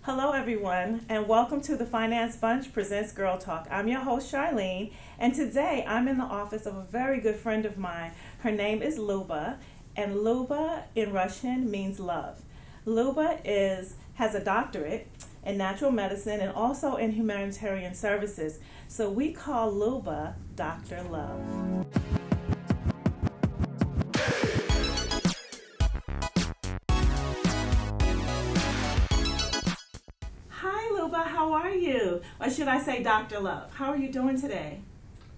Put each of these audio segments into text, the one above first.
Hello, everyone, and welcome to the Finance Bunch Presents Girl Talk. I'm your host, Charline, and today I'm in the office of a very good friend of mine. Her name is Luba, and Luba in Russian means love. Has a doctorate in natural medicine and also in humanitarian services, so we call Luba Dr. Love. Hi, Luba, how are you? Or should I say Dr. Love? How are you doing today?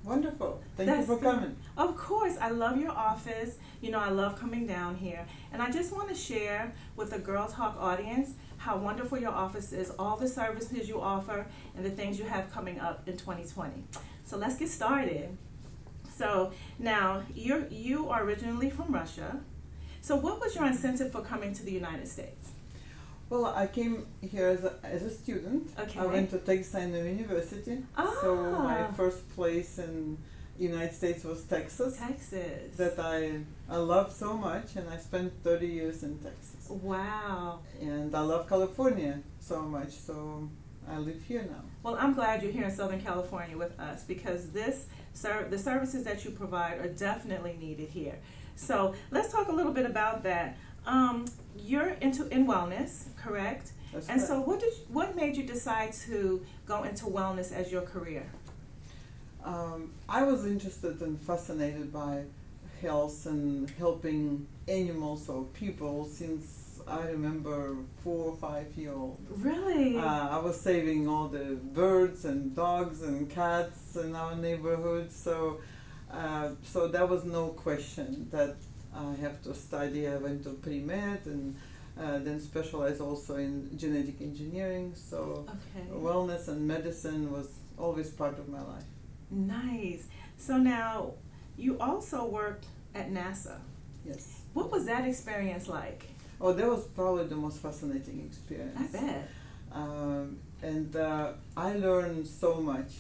Wonderful. Thank you That's for good. coming. Of course, I love your office. You know, I love coming down here. And I just want to share with the Girl Talk audience how wonderful your office is, all the services you offer, and the things you have coming up in 2020. So let's get started. So now, you are originally from Russia. So what was your incentive for coming to the United States? Well, I came here as a student. Okay. I went to Texas A&M University. So my first place in United States was Texas. Texas. That I love so much, and I spent 30 years in Texas. Wow. And I love California so much, so I live here now. Well, I'm glad you're here in Southern California with us because the services that you provide are definitely needed here. So let's talk a little bit about that. You're in wellness, correct? That's And correct. so what made you decide to go into wellness as your career? I was interested and fascinated by health and helping animals or people since I remember 4 or 5 years old. Really? I was saving all the birds and dogs and cats in our neighborhood, so there was no question that I have to study. I went to pre-med and then specialized also in genetic engineering, so Okay. wellness and medicine was always part of my life. Nice. So now, you also worked at NASA. Yes. What was that experience like? Oh, that was probably the most fascinating experience. I bet. And I learned so much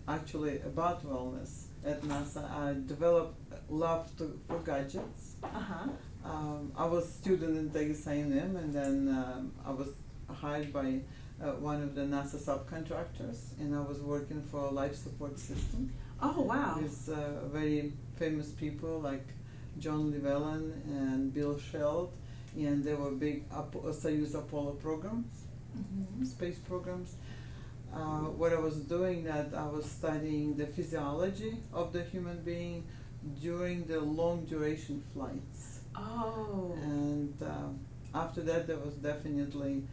actually about wellness at NASA. I developed love for gadgets. Uh-huh. I was a student in Texas A&M, and then I was hired by one of the NASA subcontractors, and I was working for a life support system Oh, wow. with very famous people like John Llewellyn and Bill Sheld, and they were big Soyuz Apollo programs, Mhm. space programs. What I was doing that I was studying the physiology of the human being during the long duration flights. Oh. And after that, there was definitely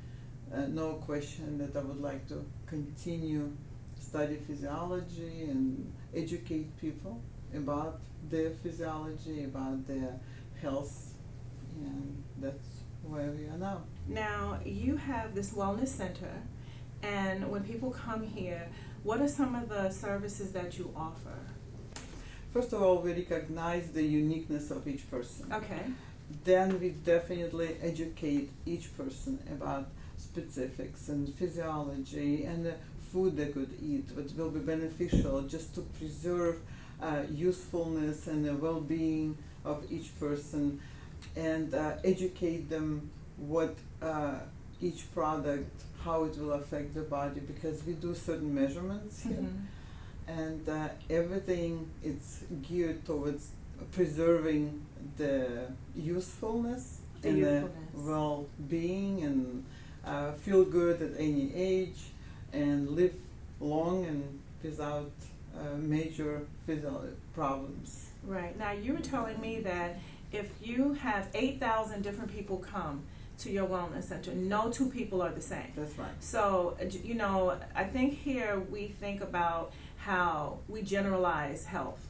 no question that I would like to continue study physiology and educate people about their physiology, about their health, and that's where we are now. Now, you have this wellness center, and when people come here, what are some of the services that you offer? First of all, we recognize the uniqueness of each person. Okay. Then we definitely educate each person about specifics and physiology and the food they could eat, which will be beneficial just to preserve usefulness and the well-being of each person, and educate them what each product, how it will affect the body, because we do certain measurements here. Mhm. And everything is geared towards preserving the usefulness The and youthfulness. the well-being, and feel good at any age and live long and without major physical problems. Right. Now, you were telling me that if you have 8,000 different people come to your wellness center, no two people are the same. That's right. So, you know, I think here we think about how we generalize health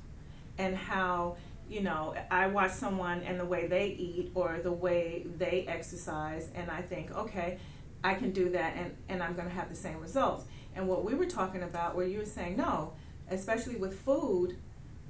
and how, you know, I watch someone and the way they eat or the way they exercise, and I think, okay, I can do that and I'm going to have the same results. And what we were talking about, where you were saying, no, especially with food,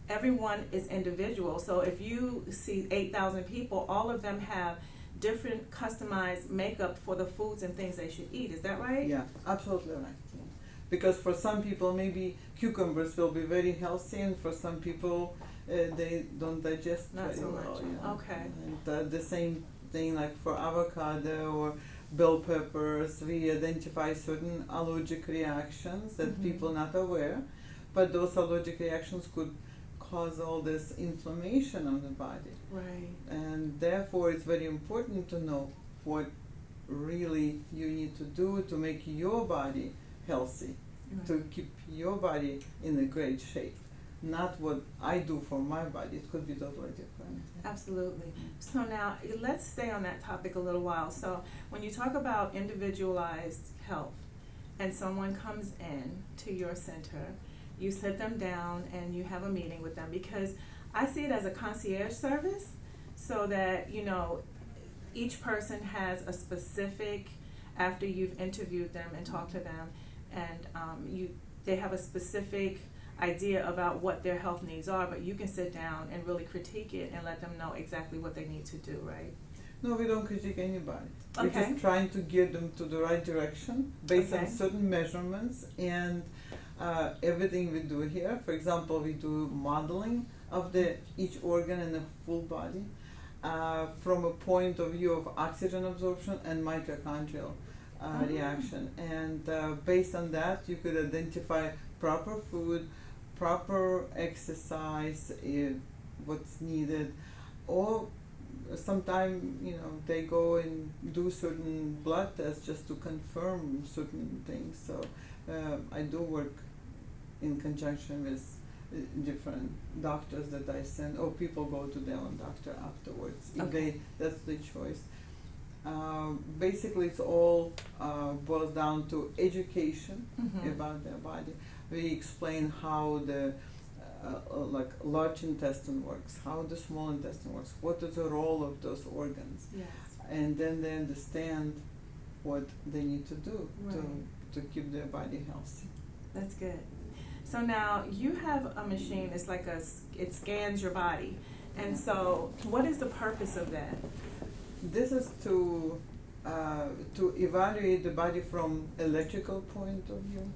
everyone is individual. So if you see 8,000 people, all of them have different customized makeup for the foods and things they should eat. Is that right? Yeah, absolutely right. Yeah. Because for some people, maybe cucumbers will be very healthy, and for some people, they don't digest Not very so well. much. Yeah. Okay. And the same thing like for avocado or bell peppers. We identify certain allergic reactions that people not aware, but those allergic reactions could cause all this inflammation on the body. Right. And therefore, it's very important to know what really you need to do to make your body healthy, to keep your body in a great shape. Not what I do for my body. It could be totally different. Absolutely. So now let's stay on that topic a little while. So when you talk about individualized health and someone comes in to your center, you sit them down and you have a meeting with them, because I see it as a concierge service, so that, you know, each person has a specific, after you've interviewed them and talked to them, and they have a specific idea about what their health needs are, but you can sit down and really critique it and let them know exactly what they need to do, right? No, we don't critique anybody. Okay. We're just trying to get them to the right direction based on Okay. certain measurements and everything we do here. For example, we do modeling of each organ in the full body from a point of view of oxygen absorption and mitochondrial reaction. And based on that, you could identify proper food, proper exercise, what's needed, or sometimes, you know, they go and do certain blood tests just to confirm certain things. So I do work in conjunction with different doctors that I send, or people go to their own doctor afterwards if that's the choice. Basically, it's all boils down to education about their body. We explain how the like large intestine works, how the small intestine works, what is the role of those organs, Yes. and then they understand what they need to do to keep their body healthy. That's good. So now you have a machine. It's like it scans your body, and so what is the purpose of that? This is to evaluate the body from electrical point of view.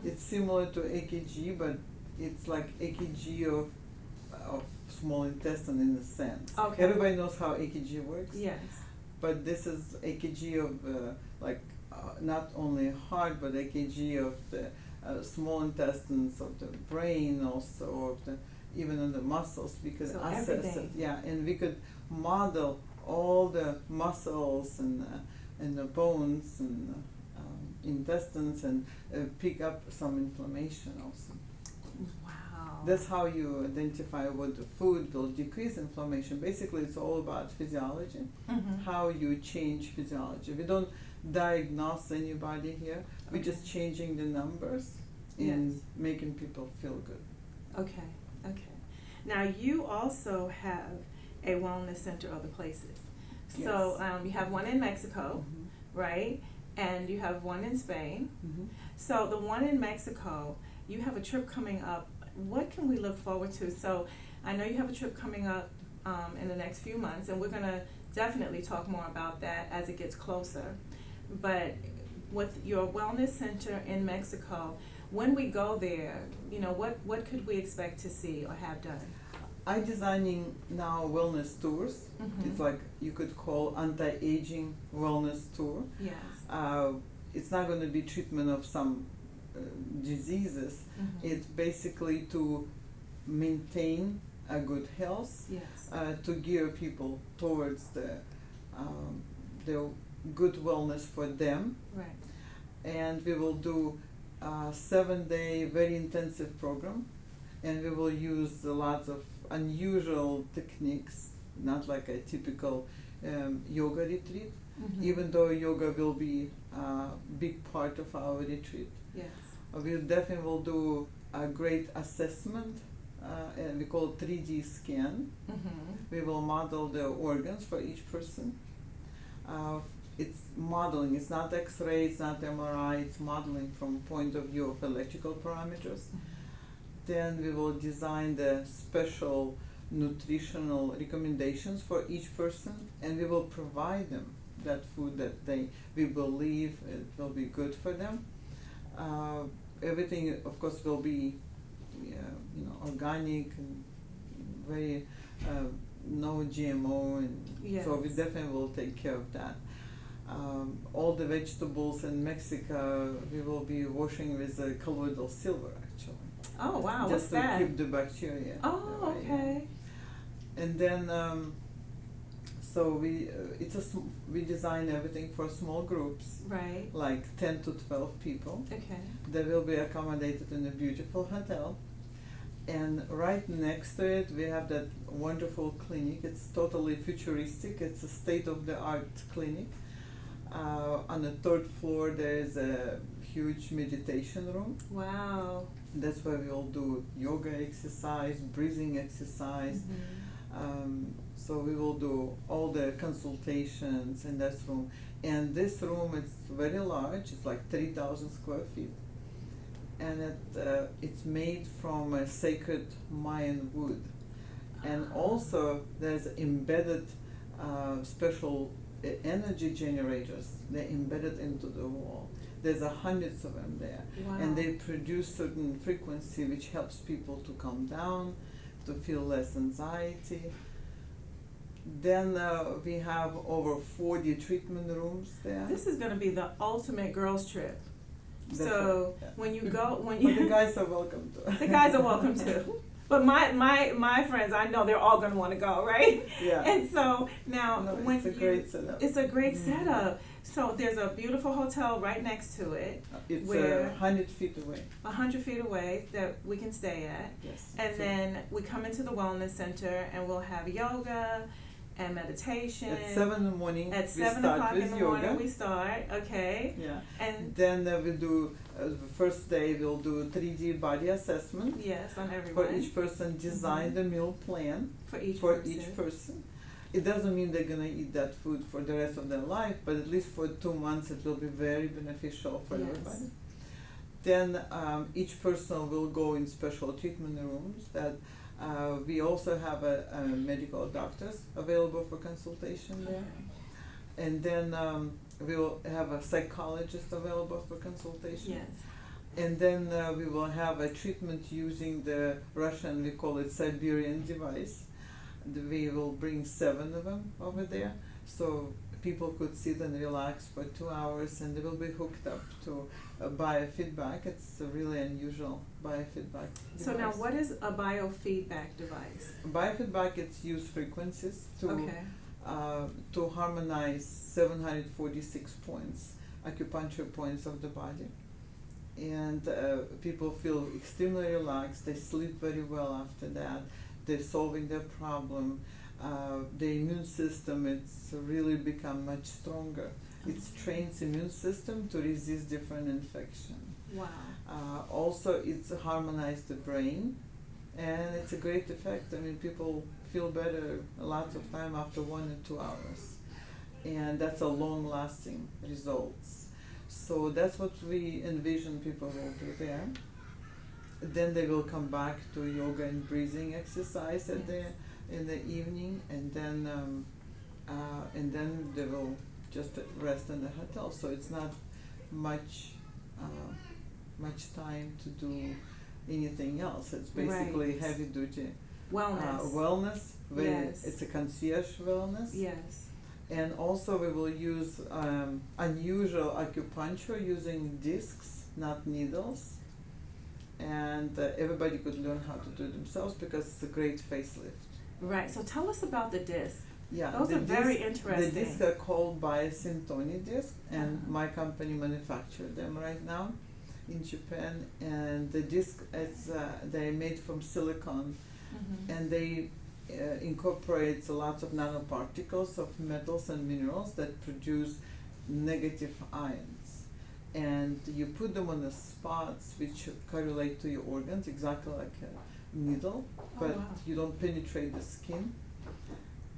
It's similar to EKG, but it's like EKG of small intestine in a sense. Okay. Everybody knows how EKG works. Yes. But this is EKG of not only heart, but EKG of the small intestines, of the brain, also of the even of the muscles. We could So assess it. everything. Yeah, and we could model all the muscles and the bones and intestines and pick up some inflammation also. Wow. That's how you identify what the food will decrease inflammation. Basically, it's all about physiology, how you change physiology. We don't diagnose anybody here. We're just changing the numbers and making people feel good. Okay. Now you also have a wellness center other places. So you have one in Mexico, right? And you have one in Spain. So the one in Mexico, you have a trip coming up. What can we look forward to? So I know you have a trip coming up in the next few months, and we're going to definitely talk more about that as it gets closer. But with your wellness center in Mexico, when we go there, you know, what could we expect to see or have done? I'm designing now wellness tours. It's like you could call anti-aging wellness tour. Yes. It's not going to be treatment of some diseases. It's basically to maintain a good health, to gear people towards the good wellness for them. Right. And we will do a 7-day very intensive program, and we will use lots of unusual techniques, not like a typical yoga retreat, even though yoga will be a big part of our retreat. Yes. We definitely will do a great assessment, and we call it 3D scan. We will model the organs for each person. It's modeling, it's not X-ray, it's not MRI, it's modeling from point of view of electrical parameters. Then we will design the special nutritional recommendations for each person, and we will provide them that food that we believe it will be good for them. Everything, of course, will be organic and very no GMO, and so we definitely will take care of that. All the vegetables in Mexico we will be washing with colloidal silver actually. Oh wow, Just what's that? to keep the bacteria. Oh, away. okay. And then so we design everything for small groups, Right. like 10 to 12 people. Okay. They will be accommodated in a beautiful hotel. And right next to it, we have that wonderful clinic. It's totally futuristic. It's a state-of-the-art clinic. On the third floor, there is a huge meditation room. Wow. That's where we all do yoga exercise, breathing exercise. So we will do all the consultations in this room. And this room is very large. It's like 3,000 square feet. And it's made from a sacred Mayan wood. And also there's embedded special energy generators. They're embedded into the wall. There's hundreds of them there. Wow. And they produce certain frequency which helps people to calm down, to feel less anxiety. Then we have over 40 treatment rooms there. This is going to be the ultimate girls trip. That's So right, yeah. when you go, when But you the guys are welcome to. the guys are welcome too. But my friends, I know they're all going to want to go, right? Yeah. And so now No, when it's a great setup. it's a great Mhm. setup. So there's a beautiful hotel right next to it, It's where- 100 feet away. 100 feet away that we can stay at. Yes. And So then we come into the wellness center and we'll have yoga and meditation. at 7 in the morning, At we 7 start o'clock with in the yoga. morning we start, okay? Yeah. And Then we do, the first day we'll do 3D body assessment. yes, on For everyone. each person, design Mhm. the meal plan For each for person. each person. It doesn't mean they're gonna eat that food for the rest of their life, but at least for 2 months it will be very beneficial for Yes. everybody. Then each person will go in special treatment rooms that we also have a medical doctors available for consultation there. Okay. And then we will have a psychologist available for consultation. Yes. And then we will have a treatment using the Russian, we call it Siberian device. We will bring 7 of them over there, so people could sit and relax for 2 hours, and they will be hooked up to biofeedback. It's a really unusual biofeedback device. So now what is a biofeedback device? Biofeedback, it's use frequencies Okay. to harmonize 746 points, acupuncture points of the body. And people feel extremely relaxed, they sleep very well after that, they're solving their problem. The immune system, it's really become much stronger. It trains immune system to resist different infection. Wow. Also, it's harmonized the brain, and it's a great effect. I mean, people feel better lots of time after 1 and 2 hours, and that's a long-lasting results. So that's what we envision people will do there. Then they will come back to yoga and breathing exercise in the evening, and then they will just rest in the hotel. So it's not much time to do anything else. It's basically Right. heavy duty Wellness. wellness. Yes. It's a concierge wellness. Yes. And also we will use unusual acupuncture using discs, not needles. And everybody could learn how to do it themselves because it's a great facelift. Right. So tell us about the disc. Yeah, Those the are very disc- interesting. The discs are called Bison Tawny disc, and Uh-huh. my company manufactures them right now in Japan. And the disc, they're made from silicone, Mhm. and they incorporate lots of nanoparticles of metals and minerals that produce negative ions. And you put them on the spots which correlate to your organs, exactly like a needle, but wow. you don't penetrate the skin.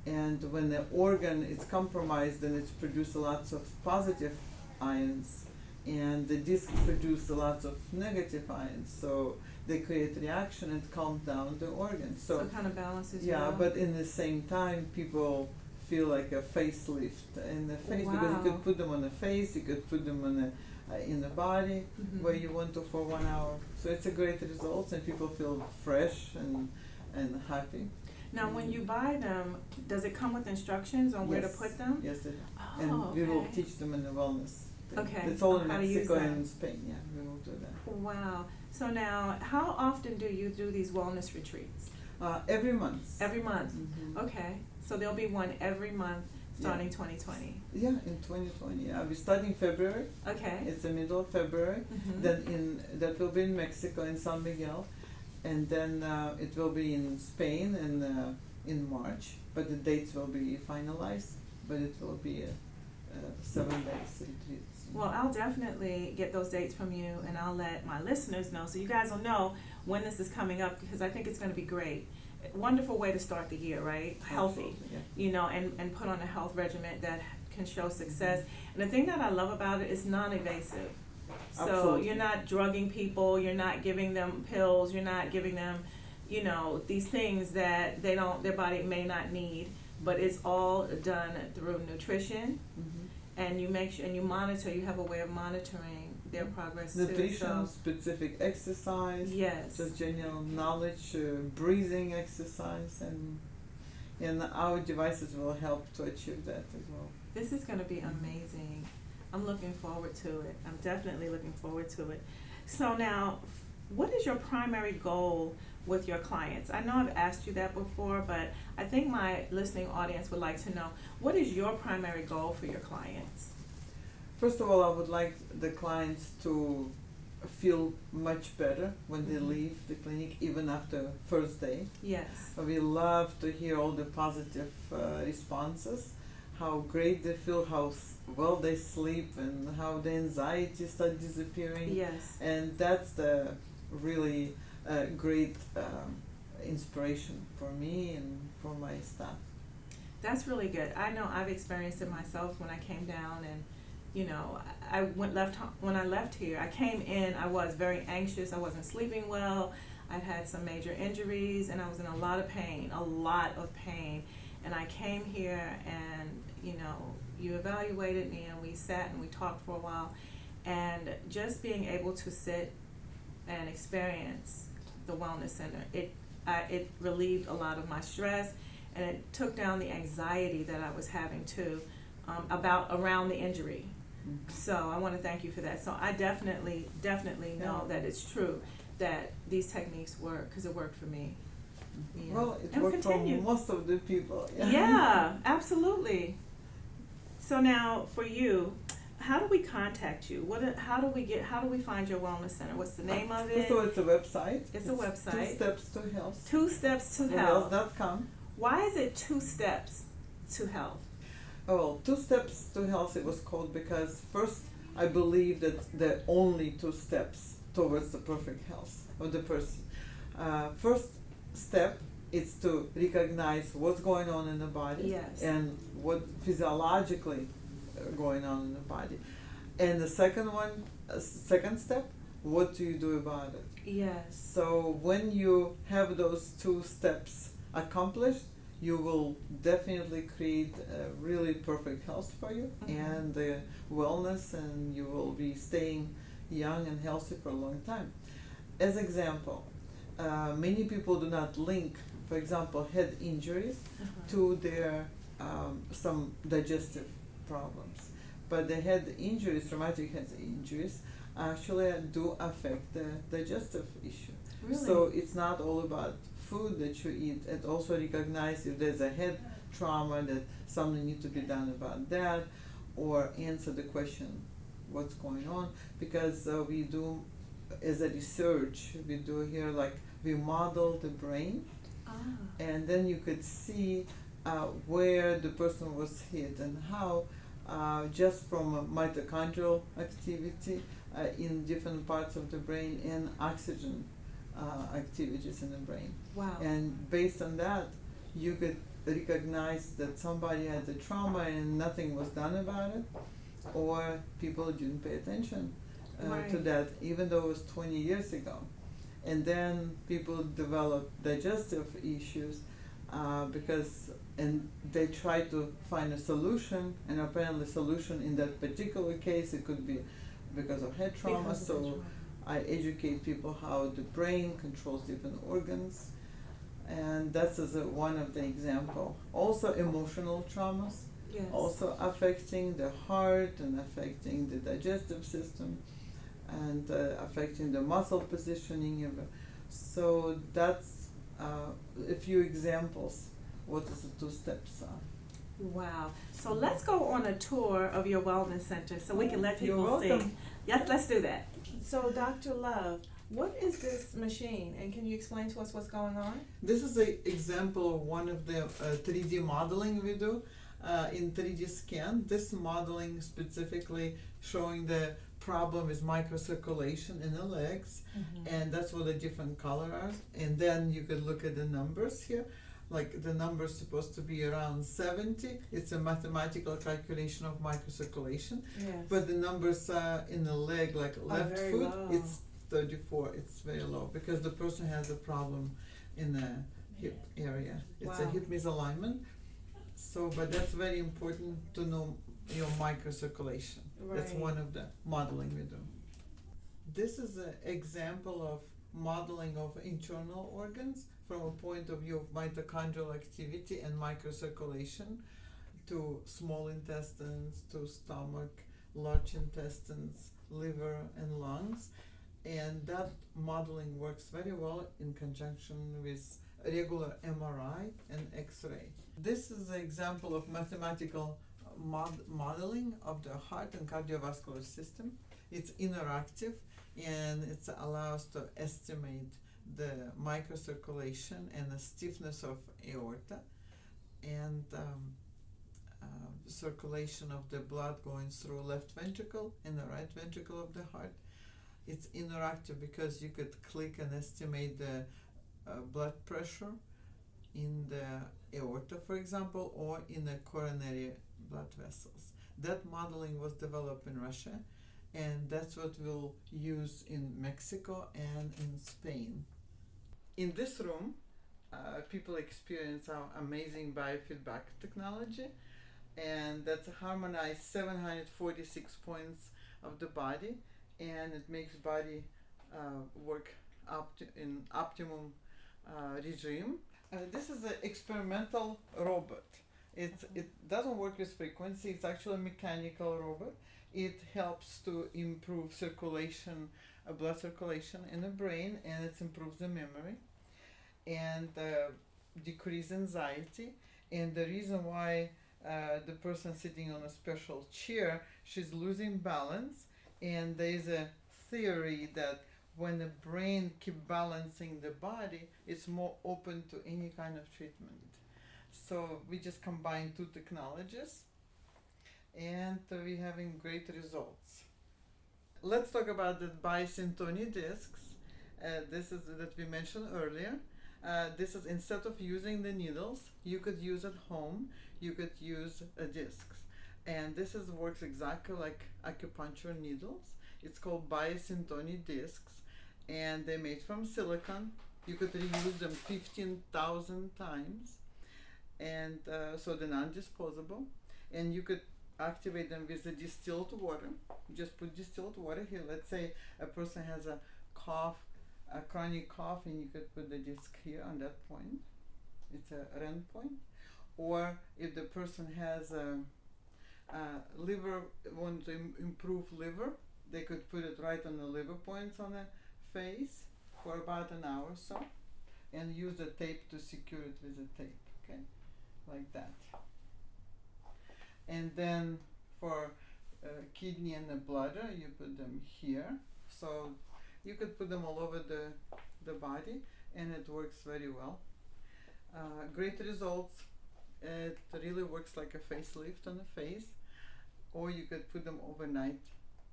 And when the organ is compromised, then it's produces lots of positive ions, and the disc produces lots of negative ions. So they create reaction and calm down the organ. So it kind of balances you Yeah, out. but in the same time, people feel like a facelift in the face because you Wow. could put them on the face, you could put them on in the body Mhm. where you want to for 1 hour. So it's a great result, and people feel fresh and happy. Now, when you buy them, does it come with instructions on where to Yes. put them? Yes, it, Oh, and we will okay. teach them in the wellness thing. Okay, It's all in how to use Mexico that. and Spain. Yeah, we will do that. Wow. So now, how often do you do these wellness retreats? Every month. Every month. Mhm. Okay. So there'll be one every month starting 2020. Yeah, in 2020. We're starting February. Okay. It's the middle of February. Mhm. Then that will be in Mexico in San Miguel, and then it will be in Spain in March. But the dates will be finalized. But it will be 7 days retreats. Well, I'll definitely get those dates from you, and I'll let my listeners know, so you guys will know when this is coming up, because I think it's going to be great. Wonderful way to start the year, right? Healthy, Absolutely, yeah. you know, and put on a health regimen that can show success. And the thing that I love about it is non-invasive. So Absolutely. you're not drugging people, you're not giving them pills, you're not giving them, you know, these things that their body may not need, but it's all done through nutrition, Mhm. and you make sure and you monitor. You have a way of monitoring their progress Nutrition, too. So specific exercise, yes, just general knowledge, breathing exercise, and our devices will help to achieve that as well. this is going to be amazing. I'm looking forward to it. I'm definitely looking forward to it. So now, what is your primary goal with your clients? I know I've asked you that before, but I think my listening audience would like to know, what is your primary goal for your clients? First of all, I would like the clients to feel much better when they Mhm. leave the clinic, even after first day. Yes. We love to hear all the positive responses, how great they feel, how well they sleep, and how the anxiety starts disappearing. Yes. And that's the really great inspiration for me and for my staff. That's really good. I know I've experienced it myself when I came down, and you know, when I left here, I came in, I was very anxious. I wasn't sleeping well. I'd had some major injuries, and I was in a lot of pain. And I came here, and you know, you evaluated me, and we sat and we talked for a while, and just being able to sit and experience the wellness center, it relieved a lot of my stress, and it took down the anxiety that I was having too, around the injury. Mhm. So I want to thank you for that. So I definitely know Yeah. that it's true that these techniques work, because it worked for me. Yeah. Well, it And worked for continue. most of the people. Yeah, absolutely. So now for you, how do we contact you? How do we find your wellness center? What's the name of it? So it's a website. It's a website. 2 Steps to Health. 2 Steps to Health. Health.com. Why is it 2 steps to health? Oh, well, 2 Steps to Health, it was called because first I believe that there are only 2 steps towards the perfect health of the person. First step is to recognize what's going on in the body Yes. and what physiologically going on in the body. And the second second step, what do you do about it? Yes. So when you have those 2 steps accomplished, you will definitely create a really perfect health for you Mhm. and wellness, and you will be staying young and healthy for a long time. As example, many people do not link, for example, head injuries Uh-huh. to their some digestive problems. But the head injuries, traumatic head injuries, actually do affect the digestive issue. Really? So it's not all about food that you eat. It also recognize if there's a head trauma, that something needs to be done about that, or answer the question, what's going on? Because we do, as a research, we do here, like we model the brain, and then you could see where the person was hit and how, just from mitochondrial activity in different parts of the brain and oxygen activities in the brain. Wow. And based on that, you could recognize that somebody had a trauma and nothing was done about it, or people didn't pay attention to Right. that, even though it was 20 years ago. And then people develop digestive issues and they try to find a solution, and apparently solution in that particular case, it could be because of head trauma. Because of So the trauma. I educate people how the brain controls different organs, and that's as one of the example. Also emotional traumas, Yes. also affecting the heart and affecting the digestive system and affecting the muscle positioning. So that's a few examples what the 2 steps are. Wow. So let's go on a tour of your wellness center so we can let You're people see. welcome. Yes, let's do that. So Dr. Love, what is this machine, and can you explain to us what's going on? This is an example of one of the 3D modeling we do in 3D scan. This modeling specifically showing the problem is microcirculation in the legs, and that's what the different colors are. And then you could look at the numbers here. Like the number is supposed to be around 70. It's a mathematical calculation of microcirculation. Yes. But the numbers in the leg, like left very foot, low. it's 34. It's very low because the person has a problem in the hip area. It's a Wow. hip misalignment. So, but that's very important to know your microcirculation. That's Right. one of the modeling we do. This is an example of modeling of internal organs from a point of view of mitochondrial activity and microcirculation to small intestines, to stomach, large intestines, liver, and lungs. And that modeling works very well in conjunction with regular MRI and X-ray. This is an example of mathematical modeling of the heart and cardiovascular system. It's interactive and it allows to estimate the microcirculation and the stiffness of aorta and circulation of the blood going through left ventricle and the right ventricle of the heart. It's interactive because you could click and estimate the blood pressure in the aorta, for example, or in the coronary blood vessels. That modeling was developed in Russia, and that's what we'll use in Mexico and in Spain. In this room, people experience our amazing biofeedback technology, and that's harmonized 746 points of the body, and it makes body work in optimum regime. This is an experimental robot. It doesn't work with frequency. It's actually a mechanical robot. It helps to improve circulation, blood circulation in the brain, and it improves the memory and decrease anxiety. And the reason why the person sitting on a special chair, she's losing balance, and there is a theory that when the brain keeps balancing the body, it's more open to any kind of treatment. So we just combine 2 technologies, and we're having great results. Let's talk about the Bison Tawny discs. This is that we mentioned earlier. This is, instead of using the needles, you could use at home, you could use discs. And this works exactly like acupuncture needles. It's called Bison Tawny discs, and they're made from silicone. You could reuse them 15,000 times, and so they're non-disposable. And you could activate them with the distilled water. You just put distilled water here. Let's say a person has a cough, a chronic cough, and you could put the disc here on that point. It's a REM point. Or if the person has a liver, want to improve liver, they could put it right on the liver points on the face for about an hour or so, and use the tape to secure it with the tape, okay, like that. And then for kidney and the bladder, you put them here. So you could put them all over the body, and it works very well. Great results. It really works like a facelift on the face, or you could put them overnight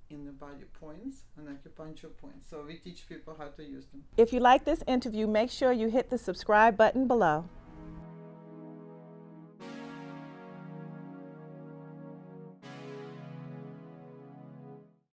in the body points, and acupuncture points. So we teach people how to use them. If you like this interview, make sure you hit the subscribe button below.